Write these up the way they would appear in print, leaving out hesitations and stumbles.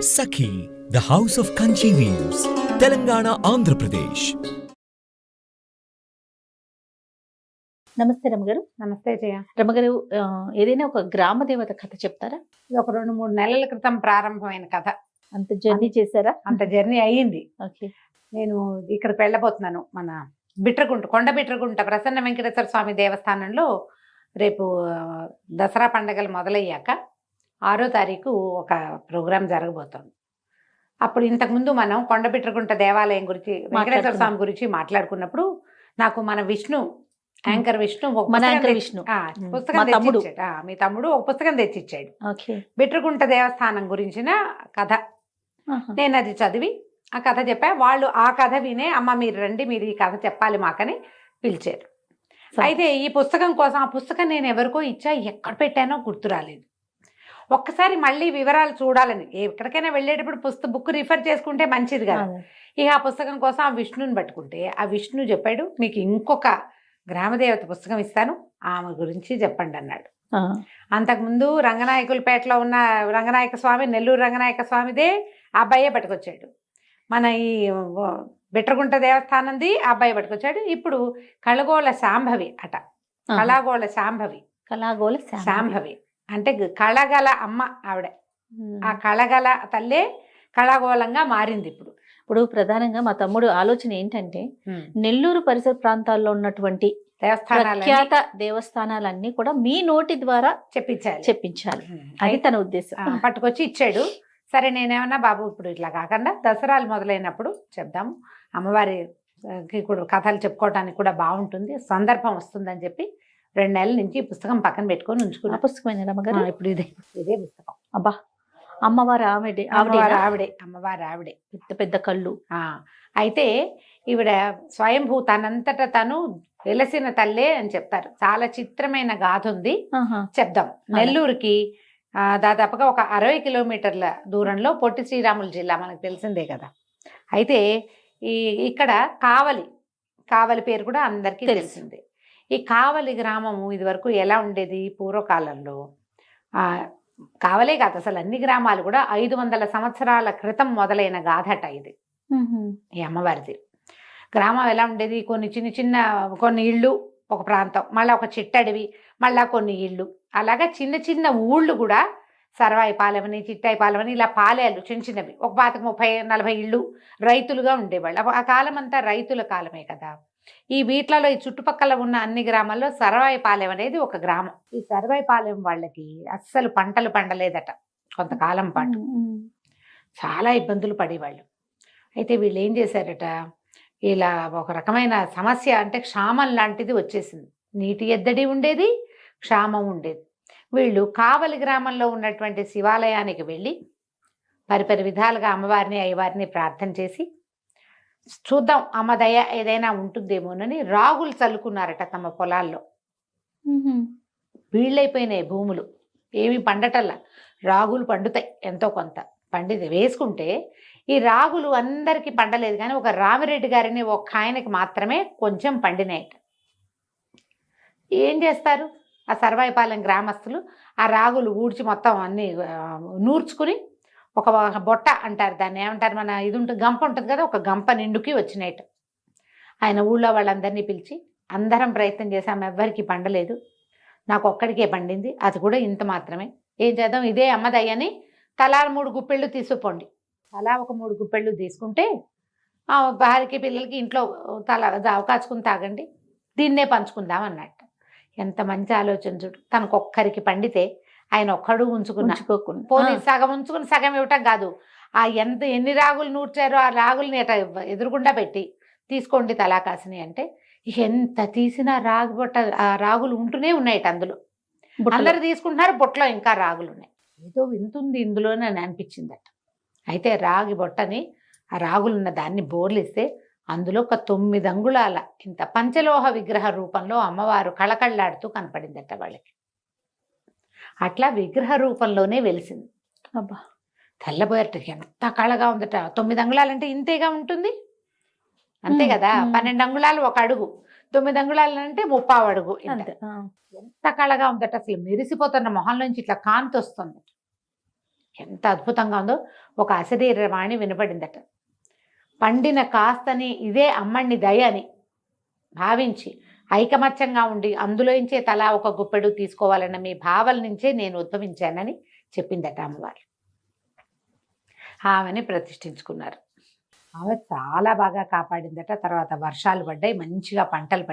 Sakhi, the House of Kanchi Weaves, Telangana, Andhra Pradesh. నమస్తే రమగారు. నమస్తే జయ. రమగారు, ఏదైనా ఒక గ్రామ దేవత కథ చెప్తారా? ఇది ఒక 2-3 నెలల క్రితం ప్రారంభమైన కథ. అంత జర్నీ చేశారా? అంత జర్నీ అయ్యింది. ఓకే. నేను ఇక్కడికి వెళ్ళబోతున్నాను. మన కొండ బిట్రగుంట ప్రసన్న వెంకటేశ్వర స్వామి దేవస్థానంలో రేపు దసరా పండగలు మొదలయ్యాక 6వ తారీఖు ఒక ప్రోగ్రాం జరగబోతోంది. అప్పుడు ఇంతకుముందు మనం కొండ బిట్రగుంట దేవాలయం గురించి, వెంకటేశ్వర స్వామి గురించి మాట్లాడుకున్నప్పుడు నాకు మన విష్ణు యాంకర్ విష్ణు పుస్తకం తెచ్చిచ్చాడు. మీ తమ్ముడు ఒక పుస్తకం తెచ్చిచ్చాడు, బిట్రగుంట దేవస్థానం గురించిన కథ. నేను అది చదివి ఆ కథ చెప్పా. వాళ్ళు ఆ కథ వినే, అమ్మ మీరు రండి, మీరు ఈ కథ చెప్పాలి మాకని పిలిచారు. అయితే ఈ పుస్తకం కోసం ఆ పుస్తకం నేను ఎవరికో ఇచ్చా, ఎక్కడ పెట్టానో గుర్తు రాలేదు. ఒక్కసారి మళ్ళీ వివరాలు చూడాలని, ఎక్కడికైనా వెళ్ళేటప్పుడు బుక్ రిఫర్ చేసుకుంటే మంచిది కదా. ఇక ఆ పుస్తకం కోసం ఆ విష్ణుని పట్టుకుంటే ఆ విష్ణు చెప్పాడు, మీకు ఇంకొక గ్రామదేవత పుస్తకం ఇస్తాను, ఆమె గురించి చెప్పండి అన్నాడు. అంతకుముందు రంగనాయకులపేటలో ఉన్న రంగనాయక స్వామి, నెల్లూరు రంగనాయక స్వామిదే ఆ అబ్బాయే పట్టుకొచ్చాడు. మన ఈ బిట్రగుంట దేవస్థానంది ఆ అబ్బాయి పట్టుకొచ్చాడు. ఇప్పుడు కళగోళ శాంభవి అట, కళాగోళ శాంభవి అంటే కళగల అమ్మ ఆవిడ. ఆ కళగల తల్లే కళాగోళంగా మారింది. ఇప్పుడు ప్రధానంగా మా తమ్ముడు ఆలోచన ఏంటంటే, నెల్లూరు పరిసర ప్రాంతాల్లో ఉన్నటువంటి ప్రఖ్యాత దేవస్థానాలన్నీ కూడా మీ నోటి ద్వారా చెప్పించాలి అది తన ఉద్దేశం. పట్టుకొచ్చి ఇచ్చాడు. సరే నేనేమన్నా, బాబు ఇప్పుడు ఇట్లా కాకుండా దసరాలు మొదలైనప్పుడు చెప్దాము, అమ్మవారికి కూడా కథలు చెప్పుకోవడానికి కూడా బాగుంటుంది, సందర్భం వస్తుందని చెప్పి 2 నెలల నుంచి ఈ పుస్తకం పక్కన పెట్టుకొని ఉంచుకున్న పుస్తకం రమ్మగారు. ఇప్పుడు ఇదే పుస్తకం. అబ్బా, అమ్మవారు ఆవిడే. పెద్ద కళ్ళు. అయితే ఈవిడ స్వయంభూ, తనంతట తను వెలసిన తల్లే అని చెప్తారు. చాలా చిత్రమైన గాథ ఉంది, చెప్దాం. నెల్లూరుకి దాదాపుగా ఒక 60 కిలోమీటర్ల దూరంలో పొట్టి శ్రీరాములు జిల్లా, మనకు తెలిసిందే కదా. అయితే ఇక్కడ కావలి పేరు కూడా అందరికీ తెలిసిందే. ఈ కావలి గ్రామము ఇదివరకు ఎలా ఉండేది, పూర్వకాలంలో కావలే కాదు, అసలు అన్ని గ్రామాలు కూడా 500 సంవత్సరాల క్రితం మొదలైన గాథట ఇది. ఈ అమ్మవారిది గ్రామం ఎలా ఉండేది, కొన్ని ఇళ్ళు, ఒక ప్రాంతం, మళ్ళీ ఒక చిట్టడివి, మళ్ళా కొన్ని ఇళ్ళు, అలాగా చిన్న చిన్న ఊళ్ళు కూడా సర్వాయిపాలెమని, చిట్టాయిపాలెమని, ఇలా పాలేలు చిన్నవి, ఒక 30-40 ఇళ్ళు రైతులుగా ఉండేవాళ్ళు. ఆ కాలం అంతా రైతుల కాలమే కదా. ఈ వీట్లలో ఈ చుట్టుపక్కల ఉన్న అన్ని గ్రామాల్లో సర్వాయిపాలెం అనేది ఒక గ్రామం. ఈ సర్వాయిపాలెం వాళ్ళకి అస్సలు పంటలు పండలేదట కొంతకాలం పాటు, చాలా ఇబ్బందులు పడేవాళ్ళు. అయితే వీళ్ళు ఏం చేశారట, ఇలా ఒక రకమైన సమస్య, అంటే క్షామం లాంటిది వచ్చేసింది. నీటి ఎద్దడి ఉండేది, క్షామం ఉండేది. వీళ్ళు కావలి గ్రామంలో ఉన్నటువంటి శివాలయానికి వెళ్ళి పరిపరి విధాలుగా అమ్మవారిని అయ్యవారిని ప్రార్థన చేసి, చూద్దాం అమ్మ దయ ఏదైనా ఉంటుందేమోనని రాగులు చల్లుకున్నారట తమ పొలాల్లో. వీళ్ళైపోయినాయి భూములు, ఏమి పండటల్లా. రాగులు పండుతాయి, ఎంతో కొంత పండితే వేసుకుంటే. ఈ రాగులు అందరికీ పండలేదు, కానీ ఒక రామిరెడ్డి గారిని ఒక ఆయనకి మాత్రమే కొంచెం పండినాయట. ఏం చేస్తారు ఆ సర్వాయిపాలెం గ్రామస్తులు, ఆ రాగులు ఊడ్చి మొత్తం అన్ని నూర్చుకుని ఒక బొట్ట అంటారు దాన్ని, ఏమంటారు, మన ఇది ఉంటుంది, గంప ఉంటుంది కదా, ఒక గంప నిండుకి వచ్చినాయట. ఆయన ఊళ్ళో వాళ్ళందరినీ పిలిచి, అందరం ప్రయత్నం చేశాము, ఎవ్వరికి పండలేదు, నాకు ఒక్కడికే పండింది, అది కూడా ఇంత మాత్రమే, ఏం చేద్దాం, ఇదే అమ్మదయ్యని తలా 3 గుప్పెళ్ళు తీసుకుపోండి. అలా ఒక 3 గుప్పెళ్ళు తీసుకుంటే భార్యకి పిల్లలకి ఇంట్లో కాచుకుని తాగండి, దీన్నే పంచుకుందాం అన్నట్టు. ఎంత మంచి ఆలోచన చూడు. తనకు ఒక్కరికి పండితే ఆయన ఒక్కడు పోనీ సగం ఉంచుకుని సగం ఇవ్వటం కాదు, ఆ ఎన్ని రాగులు నూర్చారో ఆ రాగుల్ని ఎదురుగుండా పెట్టి తీసుకోండి తలా కాసిని అంటే, ఎంత తీసినా ఆ రాగులు ఉంటూనే ఉన్నాయట అందులో. అందరు తీసుకుంటున్నారు, బొట్టలో ఇంకా రాగులు ఉన్నాయి. ఏదో వింటుంది ఇందులోనే అని అనిపించిందట. అయితే రాగి బొట్టని, ఆ రాగులున్న దాన్ని బోర్లిస్తే అందులో ఒక 9 అంగుళాల ఇంత పంచలోహ విగ్రహ రూపంలో అమ్మవారు కళకళ్ళాడుతూ కనపడిందట వాళ్ళకి. అట్లా విగ్రహ రూపంలోనే వెలిసింది. అబ్బా, తెల్లబోయట, ఎంత కళగా ఉందట. 9 అంగుళాలంటే ఇంతేగా ఉంటుంది, అంతే కదా. 12 అంగుళాలు 1 అడుగు, 9 అంగుళాలు అంటే 30 అడుగు. ఎంత కళగా ఉందట, అసలు మెరిసిపోతున్న మొహంలోంచి ఇట్లా కాంతి వస్తుంది. ఎంత అద్భుతంగా ఉందో. ఒక అశరీరవాణి వినపడిందట. పండిన కాస్తని ఇదే అమ్మణ్ణి దయ అని భావించి ఐకమత్యంగా ఉండి అందులోంచే తలా ఒక గుప్పెడు తీసుకోవాలన్న మీ భావల నుంచే నేను ఉద్భవించానని చెప్పిందట అమ్మవారు. ఆమెని ప్రతిష్ఠించుకున్నారు. ఆమె చాలా బాగా కాపాడిందట. తర్వాత వర్షాలు పడ్డాయి, మంచిగా పంటలు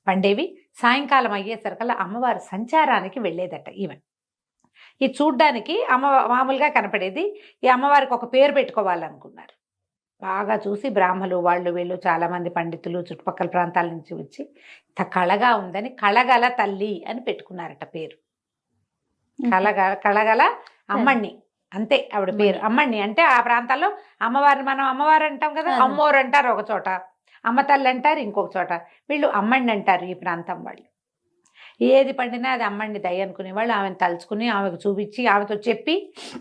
పండేవి. సాయంకాలం అయ్యేసరికల్లా అమ్మవారు సంచారానికి వెళ్ళేదట ఈమె. ఇది చూడ్డానికి మామూలుగా కనపడేది. ఈ అమ్మవారికి ఒక పేరు పెట్టుకోవాలనుకున్నారు. బాగా చూసి బ్రాహ్మలు వాళ్ళు వీళ్ళు చాలామంది పండితులు చుట్టుపక్కల ప్రాంతాల నుంచి వచ్చి ఇంత కళగా ఉందని కళగల తల్లి అని పెట్టుకున్నారట పేరు. కళగల అమ్మణ్ణి, అంతే ఆవిడ పేరు. అమ్మణ్ణి అంటే ఆ ప్రాంతాల్లో అమ్మవారిని మనం అమ్మవారు అంటాం కదా, అమ్మోరు అంటారు ఒక చోట, అమ్మ తల్లి అంటారు ఇంకొక చోట, వీళ్ళు అమ్మణ్ణి అంటారు ఈ ప్రాంతం వాళ్ళు. ఏది పండినా అది అమ్మణ్ణి దయ అనుకునేవాళ్ళు. ఆమెను తలుచుకుని ఆమెకు చూపించి ఆమెతో చెప్పి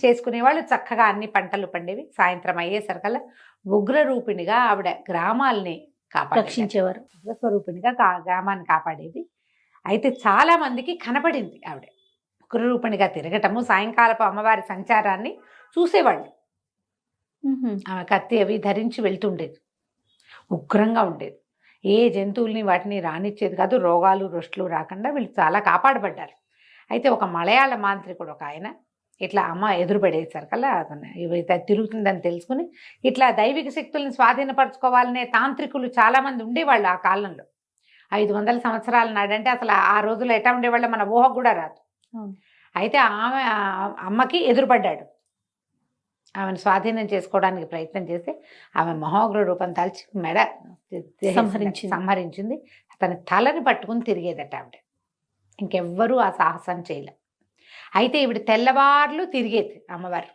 చేసుకునేవాళ్ళు. చక్కగా అన్ని పంటలు పండేవి. సాయంత్రం అయ్యేసరికల్లా ఉగ్రరూపిణిగా ఆవిడ గ్రామాల్ని రక్షించేవారు. ఉగ్రస్వరూపిణిగా గ్రామాన్ని కాపాడేది. అయితే చాలా మందికి కనపడింది ఆవిడ ఉగ్రరూపిణిగా తిరగటము. సాయంకాలపు అమ్మవారి సంచారాన్ని చూసేవాళ్ళు. ఆమె కత్తి అవి ధరించి వెళ్తుండేది. ఉగ్రంగా ఉండేది. ఏ జంతువుల్ని వాటిని రానిచ్చేది కాదు. రోగాలు రొస్టులు రాకుండా వీళ్ళు చాలా కాపాడబడ్డారు. అయితే ఒక మలయాళ మాంత్రికుడు ఒక ఆయన ఇట్లా అమ్మ ఎదురుపడేసరికల్లా అతను తిరుగుతుందని తెలుసుకుని ఇట్లా దైవిక శక్తుల్ని స్వాధీనపరచుకోవాలనే తాంత్రికులు చాలామంది ఉండేవాళ్ళు ఆ కాలంలో. 500 సంవత్సరాల నాడంటే అసలు ఆ రోజుల్లో ఎట్లా ఉండేవాళ్ళు మన ఊహకు కూడా రాదు. అయితే ఆమె అమ్మకి ఎదురుపడ్డాడు. ఆమెను స్వాధీనం చేసుకోవడానికి ప్రయత్నం చేస్తే ఆమె మహోగ్ర రూపం తలిచి మెడ సంహరించింది. అతని తలని పట్టుకుని తిరిగేదట ఆవిడ. ఇంకెవ్వరూ ఆ సాహసం చేయలే. అయితే ఈవిడ తెల్లవార్లు తిరిగేది అమ్మవారు.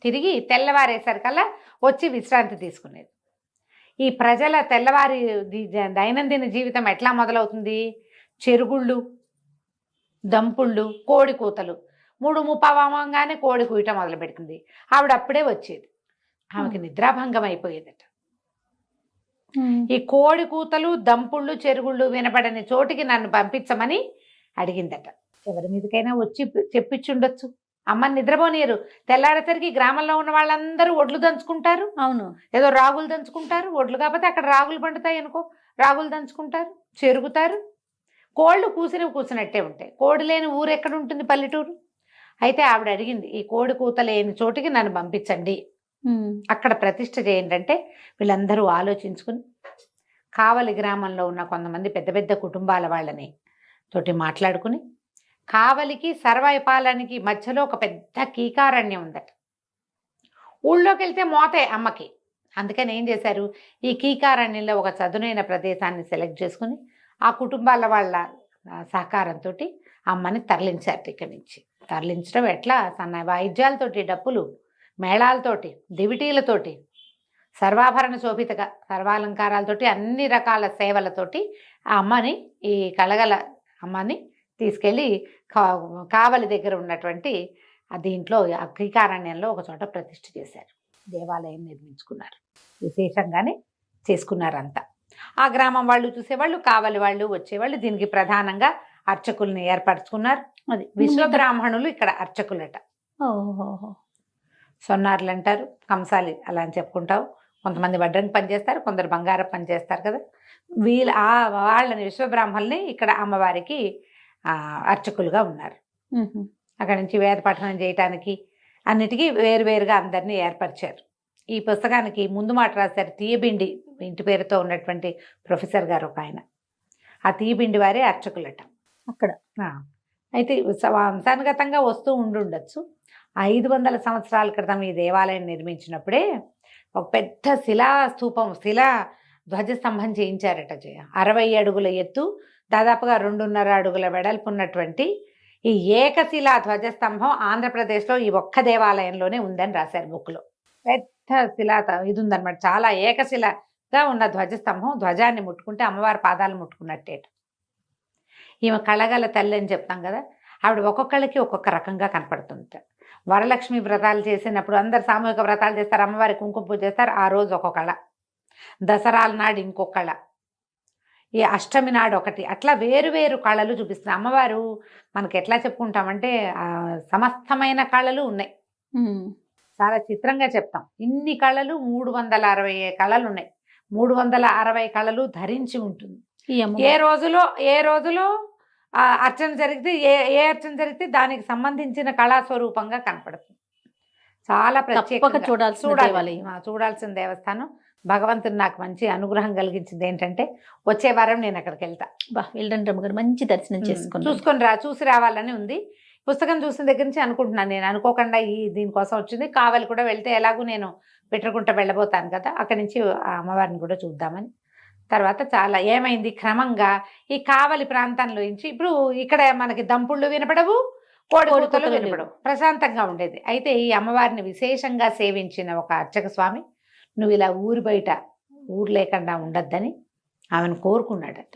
తిరిగి తెల్లవారేసరికల్లా వచ్చి విశ్రాంతి తీసుకునేది. ఈ ప్రజల తెల్లవారి దైనందిన జీవితం ఎట్లా మొదలవుతుంది? చెరుగుళ్ళు, దంపుళ్ళు, కోడి కూతలు. 3:30 కోడి కూయటం మొదలు పెడుతుంది. ఆవిడ అప్పుడే వచ్చేది. ఆమెకి నిద్రాభంగం అయిపోయేదట. ఈ కోడి కూతలు, దంపుళ్ళు, చెరుగుళ్ళు వినపడని చోటికి నన్ను పంపించమని అడిగిందట. ఎవరి మీదకైనా వచ్చి చెప్పించుండొచ్చు. అమ్మని నిద్రపోనీయరు. తెల్లాడేసరికి గ్రామంలో ఉన్న వాళ్ళందరూ ఒడ్లు దంచుకుంటారు. అవును, ఏదో రాగులు దంచుకుంటారు. ఒడ్లు కాకపోతే అక్కడ రాగులు పండుతాయి అనుకో, రాగులు దంచుకుంటారు, చెరుగుతారు. కోళ్ళు కూసినట్టే ఉంటాయి. కోడి లేని ఊరు ఎక్కడ ఉంటుంది? పల్లెటూరు. అయితే ఆవిడ అడిగింది, ఈ కోడి కూత లేని చోటికి నన్ను పంపించండి, అక్కడ ప్రతిష్ఠ చేయండి అంటే వీళ్ళందరూ ఆలోచించుకుని కావలి గ్రామంలో ఉన్న కొంతమంది పెద్ద పెద్ద కుటుంబాల వాళ్ళని తోటి మాట్లాడుకుని కావలికి సర్వైపాలనికి మధ్యలో ఒక పెద్ద కీకారణ్యం ఉందట. ఊళ్ళోకి వెళ్తే మోతే అమ్మకి. అందుకని ఏం చేశారు, ఈ కీకారణ్యంలో ఒక చదునైన ప్రదేశాన్ని సెలెక్ట్ చేసుకుని ఆ కుటుంబాల వాళ్ళ సహకారంతో అమ్మని తరలించారు. ఇక్కడి నుంచి తరలించడం ఎట్లా? సన్న వాయిద్యాలతోటి, డప్పులు మేళాలతోటి, దివిటీలతోటి, సర్వాభరణ శోభితగా సర్వాలంకారాలతోటి, అన్ని రకాల సేవలతోటి ఆ అమ్మని, ఈ కలగల అమ్మని తీసుకెళ్ళి కావలి దగ్గర ఉన్నటువంటి దీంట్లో అగ్రికారణ్యంలో ఒక చోట ప్రతిష్ఠ చేశారు. దేవాలయం నిర్మించుకున్నారు. విశేషంగానే చేసుకున్నారు అంతా. ఆ గ్రామం వాళ్ళు చూసేవాళ్ళు, కావలి వాళ్ళు వచ్చేవాళ్ళు. దీనికి ప్రధానంగా అర్చకుల్ని ఏర్పరచుకున్నారు. అది విశ్వబ్రాహ్మణులు ఇక్కడ అర్చకులట. సొన్నారులు అంటారు, కంసాలి అలా అని చెప్పుకుంటావు. కొంతమంది వడ్రంగి పని చేస్తారు, కొందరు బంగారం పని చేస్తారు కదా. వాళ్ళని విశ్వబ్రాహ్మణుల్ని ఇక్కడ అమ్మవారికి అర్చకులుగా ఉన్నారు. అక్కడి నుంచి వేద పఠనం చేయటానికి అన్నిటికీ వేరువేరుగా అందరినీ ఏర్పరిచారు. ఈ పుస్తకానికి ముందు మాట రాశారు తీయబిండి ఇంటి పేరుతో ఉన్నటువంటి ప్రొఫెసర్ గారు ఒక ఆయన. ఆ తీయబిండి వారే అర్చకులట అక్కడ. అయితే వంశానుగతంగా వస్తూ ఉండొచ్చు. 500 సంవత్సరాల క్రితం ఈ దేవాలయం నిర్మించినప్పుడే ఒక పెద్ద స్తూపం, ధ్వజస్తంభం చేయించారట. 60 అడుగుల ఎత్తు, దాదాపుగా 2.5 అడుగుల వెడల్పు ఉన్నటువంటి ఈ ఏకశిలా ధ్వజస్తంభం ఆంధ్రప్రదేశ్లో ఈ ఒక్క దేవాలయంలోనే ఉందని రాశారు బుక్లో. పెద్ద ఇది ఉందన్నమాట. చాలా ఏకశిలగా ఉన్న ధ్వజస్తంభం. ధ్వజాన్ని ముట్టుకుంటే అమ్మవారి పాదాలు ముట్టుకున్నట్టే. ఈమె కళగల తల్లి అని చెప్తాం కదా, ఆవిడ ఒక్కొక్కళ్ళకి ఒక్కొక్క రకంగా కనపడుతుంట. వరలక్ష్మి వ్రతాలు చేసినప్పుడు అందరు సామూహిక వ్రతాలు చేస్తారు, అమ్మవారి కుంకుమ పూజ చేస్తారు. ఆ రోజు ఒక కళ, దసరాల నాడు ఇంకొక కళ, ఈ అష్టమి నాడు ఒకటి, అట్లా వేరు కళలు చూపిస్తుంది అమ్మవారు. మనకి ఎట్లా చెప్పుకుంటామంటే సమస్తమైన కళలు ఉన్నాయి. చాలా చిత్రంగా చెప్తాం. ఇన్ని కళలు 360 కళలు ఉన్నాయి. 360 కళలు ధరించి ఉంటుంది. ఏ రోజులో అర్చన జరిగితే ఏ అర్చన జరిగితే దానికి సంబంధించిన కళా స్వరూపంగా కనపడుతుంది. చాలా ప్రత్యేకంగా చూడాల్సిన దేవస్థానం. భగవంతుడు నాకు మంచి అనుగ్రహం కలిగించింది ఏంటంటే వచ్చే వారం నేను అక్కడికి వెళ్తా. వెళ్ళండి రమ్మగారు, మంచి దర్శనం చూసి రావాలని ఉంది. పుస్తకం చూసిన దగ్గర నుంచి అనుకుంటున్నాను, నేను అనుకోకుండా దీనికోసం వచ్చింది. కావాలి కూడా వెళ్తే ఎలాగూ నేను పెట్టుకుంటా వెళ్ళబోతాను కదా, అక్కడి నుంచి ఆ అమ్మవారిని కూడా చూద్దామని. తర్వాత చాలా ఏమైంది, క్రమంగా ఈ కావలి ప్రాంతంలో నుంచి ఇప్పుడు ఇక్కడ మనకి దంపుళ్ళు వినపడవు, కోడికూతలు వినపడవు, ప్రశాంతంగా ఉండేది. అయితే ఈ అమ్మవారిని విశేషంగా సేవించిన ఒక అర్చక స్వామి నువ్వు ఇలా ఊరి బయట ఊరు లేకుండా ఉండద్దని ఆమెను కోరుకున్నాడట.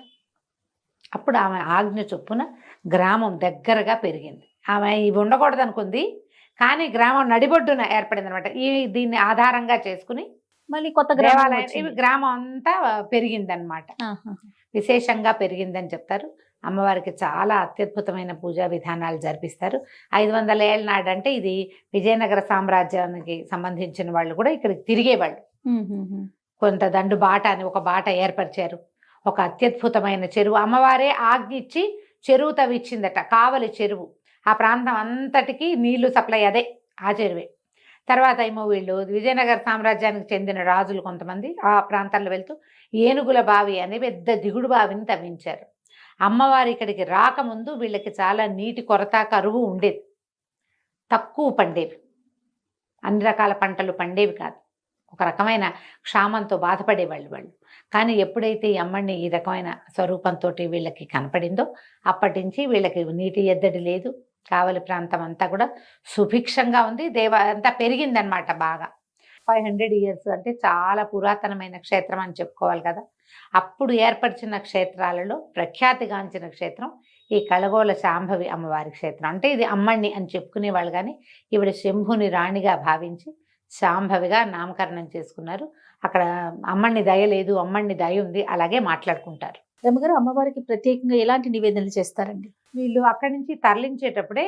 అప్పుడు ఆమె ఆజ్ఞ చొప్పున గ్రామం దగ్గరగా పెరిగింది. ఆమె ఇవి ఉండకూడదు అనుకుంది, కానీ గ్రామం నడిబొడ్డున ఏర్పడింది అనమాట. దీన్ని ఆధారంగా చేసుకుని మళ్ళీ కొత్త దేవాలయం ఇవి గ్రామం అంతా పెరిగిందనమాట. విశేషంగా పెరిగిందని చెప్తారు. అమ్మవారికి చాలా అత్యద్భుతమైన పూజా విధానాలు జరిపిస్తారు. 500 ఏళ్ళ నాడంటే ఇది విజయనగర సామ్రాజ్యానికి సంబంధించిన వాళ్ళు కూడా ఇక్కడికి తిరిగేవాళ్ళు. కొంత దండు బాట అని ఒక బాట ఏర్పరిచారు. ఒక అత్యద్భుతమైన చెరువు అమ్మవారే ఆజ్ఞిచ్చి చెరువు తవ్విచ్చిందట, కావలి చెరువు. ఆ ప్రాంతం అంతటికి నీళ్లు సప్లై అదే ఆ చెరువే. తర్వాత ఏమో వీళ్ళు విజయనగర సామ్రాజ్యానికి చెందిన రాజులు కొంతమంది ఆ ప్రాంతాల్లో వెళ్తూ ఏనుగుల బావి అనే పెద్ద దిగుడు బావిని తవ్వించారు. అమ్మవారి ఇక్కడికి రాకముందు వీళ్ళకి చాలా నీటి కొరత, కరువు ఉండేది. తక్కువ పండేవి, అన్ని రకాల పంటలు పండేవి కాదు. ఒక రకమైన క్షామంతో బాధపడేవాళ్ళు వాళ్ళు. కానీ ఎప్పుడైతే ఈ అమ్మని ఈ రకమైన స్వరూపంతో వీళ్ళకి కనపడిందో అప్పటి నుంచి వీళ్ళకి నీటి ఎద్దడి లేదు. కావలి ప్రాంతం అంతా కూడా సుభిక్షంగా ఉంది. అంతా పెరిగిందనమాట బాగా. 500 years అంటే చాలా పురాతనమైన క్షేత్రం అని చెప్పుకోవాలి కదా. అప్పుడు ఏర్పరిచిన క్షేత్రాలలో ప్రఖ్యాతిగాంచిన క్షేత్రం ఈ కళగోల శాంభవి అమ్మవారి క్షేత్రం. అంటే ఇది అమ్మణ్ణి అని చెప్పుకునేవాళ్ళు, కానీ ఈవిడ శంభుని రాణిగా భావించి శాంభవిగా నామకరణం చేసుకున్నారు. అక్కడ అమ్మణ్ణి దయ లేదు, అమ్మణ్ణి దయ ఉంది, అలాగే మాట్లాడుకుంటారు. రమ్మగారు, అమ్మవారికి ప్రత్యేకంగా ఎలాంటి నివేదనలు చేస్తారండి? వీళ్ళు అక్కడి నుంచి తరలించేటప్పుడే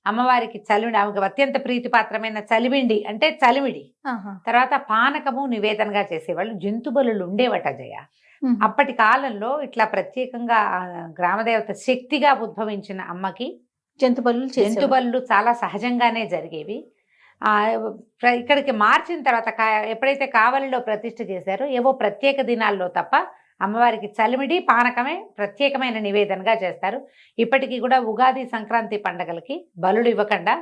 అమ్మవారికి చలిమిడి, ఆమెకు అత్యంత ప్రీతిపాత్రమైన చలిమిండి అంటే చలిమిడి, తర్వాత పానకము నివేదనగా చేసేవాళ్ళు. జంతు బలులు ఉండేవట జయ. అప్పటి కాలంలో ఇట్లా ప్రత్యేకంగా గ్రామదేవత శక్తిగా ఉద్భవించిన అమ్మకి జంతు బలులు చాలా సహజంగానే జరిగేవి. ఇక్కడికి మార్చిన తర్వాత ఎప్పుడైతే కావలిలో ప్రతిష్ఠ చేశారో ఏవో ప్రత్యేక దినాల్లో తప్ప అమ్మవారికి చలిమిడి, పానకమే ప్రత్యేకమైన నివేదనగా చేస్తారు. ఇప్పటికీ కూడా ఉగాది, సంక్రాంతి పండగలకి బలులు ఇవ్వకుండా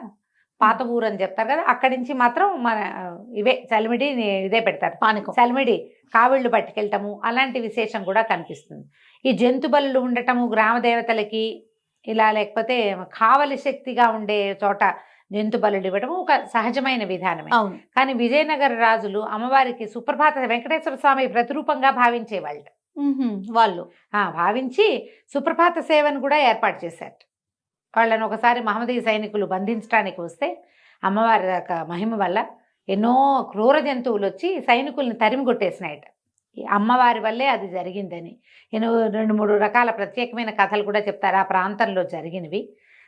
పాత ఊరు అని చెప్తారు కదా, అక్కడి నుంచి మాత్రం మన ఇవే చలిమిడి ఇదే పెడతారు. పానకం, చలిమిడి, కావిళ్ళు పట్టుకెళ్ళటము అలాంటి విశేషం కూడా కనిపిస్తుంది. ఈ జంతు బలులు ఉండటము గ్రామ దేవతలకి ఇలా, లేకపోతే కావలి శక్తిగా ఉండే చోట జంతు బలులు ఇవ్వడం ఒక సహజమైన విధానమే. కానీ విజయనగర రాజులు అమ్మవారికి సుప్రభాత వెంకటేశ్వర స్వామి ప్రతిరూపంగా భావించేవాళ్ళు. వాళ్ళు భావించి సుప్రభాత సేవను కూడా ఏర్పాటు చేశారు. వాళ్ళని ఒకసారి మహమ్మదీయ సైనికులు బంధించడానికి వస్తే అమ్మవారి మహిమ వల్ల ఎన్నో క్రూర జంతువులు వచ్చి సైనికుల్ని తరిమి కొట్టేసినాయట. అమ్మవారి వల్లే అది జరిగిందని 2-3 రకాల ప్రత్యేకమైన కథలు కూడా చెప్తారు ఆ ప్రాంతంలో జరిగినవి.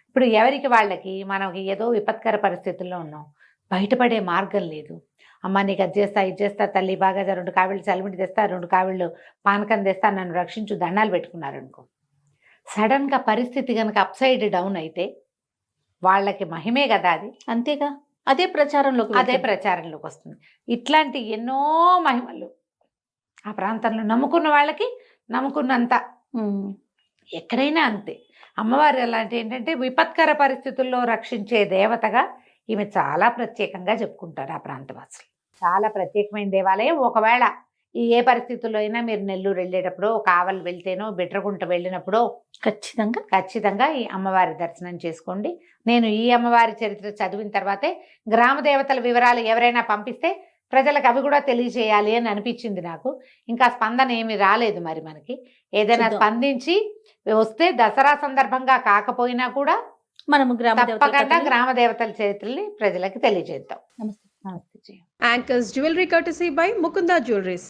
ఇప్పుడు ఎవరికి వాళ్ళకి మనకి ఏదో విపత్కర పరిస్థితుల్లో ఉన్నాం, బయటపడే మార్గం లేదు. అమ్మ నీకు అది చేస్తా, ఇది చేస్తా తల్లి, బాగా 2 కావిళ్ళు చలిమిడి తెస్తా, 2 కావిళ్ళు పానకం తెస్తా, నన్ను రక్షించు, దండాలు పెట్టుకున్నారనుకో. సడన్గా పరిస్థితి కనుక అప్సైడ్ డౌన్ అయితే వాళ్ళకి మహిమే కదా అది. అంతేగా, అదే ప్రచారంలోకి వస్తుంది. ఇట్లాంటి ఎన్నో మహిమలు ఆ ప్రాంతంలో నమ్ముకున్న వాళ్ళకి నమ్ముకున్నంత ఎక్కడైనా అంతే. అమ్మవారు అలాంటి ఏంటంటే విపత్కర పరిస్థితుల్లో రక్షించే దేవతగా ఈమె చాలా ప్రత్యేకంగా చెప్పుకుంటారు ఆ ప్రాంతవాసులు. చాలా ప్రత్యేకమైన దేవాలయం. ఒకవేళ ఏ పరిస్థితుల్లో అయినా మీరు నెల్లూరు వెళ్ళేటప్పుడు, కావలి వెళ్తేనో, బిట్రగుంట వెళ్ళినప్పుడు ఖచ్చితంగా ఈ అమ్మవారి దర్శనం చేసుకోండి. నేను ఈ అమ్మవారి చరిత్ర చదివిన తర్వాతే గ్రామ దేవతల వివరాలు ఎవరైనా పంపిస్తే ప్రజలకు అవి కూడా తెలియజేయాలి అని అనిపించింది నాకు. ఇంకా స్పందన ఏమి రాలేదు. మరి మనకి ఏదైనా స్పందించి వస్తే దసరా సందర్భంగా కాకపోయినా కూడా మనము తప్పకుండా గ్రామ దేవతల చరిత్రని ప్రజలకు తెలియజేద్దాం. నమస్తే. Anchors Jewelry courtesy by Mukunda Jewelries.